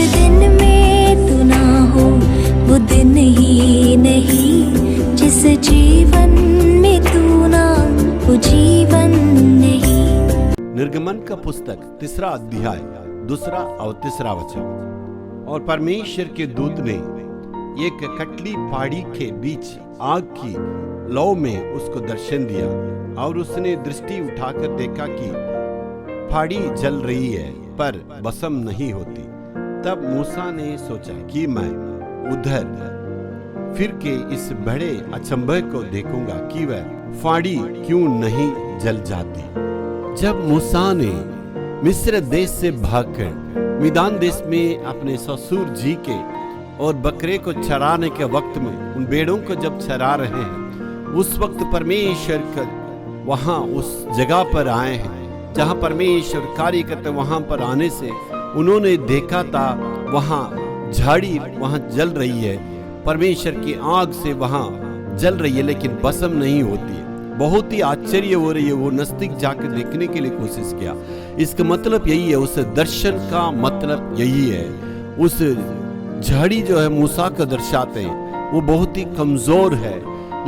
दिन में तू ना हो वो दिन ही नहीं, जिस जीवन में तू ना वो जीवन नहीं। निर्गमन का पुस्तक 3 अध्याय 2 और 3 वचन। और परमेश्वर के दूत ने एक कटली पहाड़ी के बीच आग की लौ में उसको दर्शन दिया, और उसने दृष्टि उठाकर देखा कि पहाड़ी जल रही है पर भस्म नहीं होती। तब मूसा ने सोचा कि मैं उधर फिर के इस बड़े अचंभे को देखूंगा कि वह पहाड़ी क्यों नहीं जल जाती। जब मूसा ने मिस्र देश से भागकर मिदान देश में अपने ससुर जी के और बकरे को चराने के वक्त में उन भेड़ों को जब चरा रहे हैं, उस वक्त परमेश्वर वहां उस जगह पर आए हैं जहां परमेश्वर कार्य करते। वहां पर आने से उन्होंने देखा था वहां झाड़ी वहां जल रही है, परमेश्वर की आग से वहां जल रही है, लेकिन भस्म नहीं होती है। बहुत ही आश्चर्य हो रही है। वो नजदीक जाकर देखने के लिए कोशिश किया। इसका मतलब यही है, उस दर्शन का मतलब यही है। उस झाड़ी जो है मूसा को दर्शाते हैं, वो बहुत ही कमजोर है,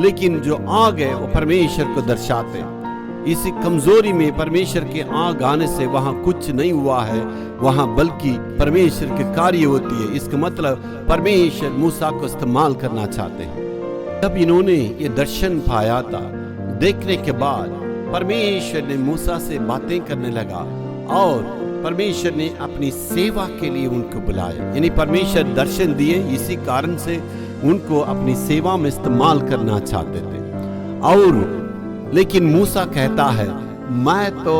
लेकिन जो आग है वो परमेश्वर को दर्शाते हैं। इसी कमजोरी में परमेश्वर के आग आने से वहां कुछ नहीं हुआ है, वहां बल्कि परमेश्वर के कार्य होती है। इसका मतलब परमेश्वर मूसा को इस्तेमाल करना चाहते हैं। तब इन्होंने ये दर्शन पाया था। देखने के बाद परमेश्वर ने मूसा से बातें करने लगा और परमेश्वर ने अपनी सेवा के लिए उनको बुलाया। यानी परमेश्वर दर्शन दिए, इसी कारण से उनको अपनी सेवा में इस्तेमाल करना चाहते थे। और लेकिन मूसा कहता है मैं तो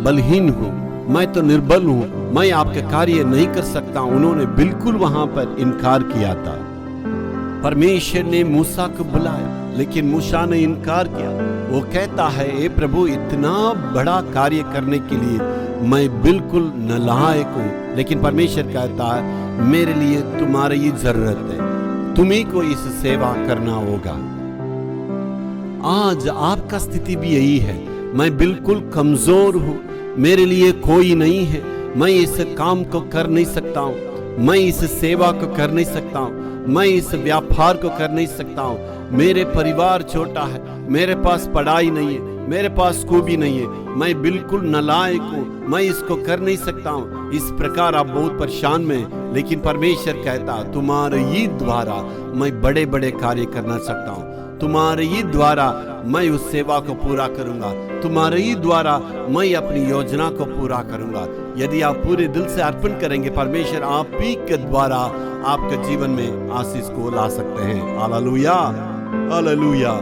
बलहीन हूँ, मैं तो निर्बल हूँ, मैं आपके कार्य नहीं कर सकता। उन्होंने बिल्कुल वहां पर इनकार किया था। परमेश्वर ने मूसा को बुलाया, लेकिन मूसा ने इनकार किया। वो कहता है ए प्रभु, इतना बड़ा कार्य करने के लिए मैं बिल्कुल नालायक हूँ। लेकिन परमेश्वर कहता है मेरे लिए तुम्हारी ये जरूरत है, तुम्हीं को इस सेवा करना होगा। आज आपका स्थिति भी यही है। मैं बिल्कुल कमजोर हूँ, मेरे लिए कोई नहीं है, मैं इस काम को कर नहीं सकता हूँ, मैं इस सेवा को कर नहीं सकता हूँ, मैं इस व्यापार को कर नहीं सकता हूँ, मेरे परिवार छोटा है, मेरे पास पढ़ाई नहीं है, मेरे पास खूबी नहीं है, मैं बिल्कुल नालायक हूँ, मैं इसको कर नहीं सकता हूँ। इस प्रकार आप बहुत परेशान में, लेकिन परमेश्वर कहता तुम्हारे ही द्वारा मैं बड़े बड़े कार्य करना सकता हूँ, तुम्हारे ही द्वारा मैं उस सेवा को पूरा करूंगा, तुम्हारे ही द्वारा मैं अपनी योजना को पूरा करूंगा। यदि आप पूरे दिल से अर्पण करेंगे, परमेश्वर आप ही के द्वारा आपके जीवन में आशीष को ला सकते हैं। Hallelujah, hallelujah.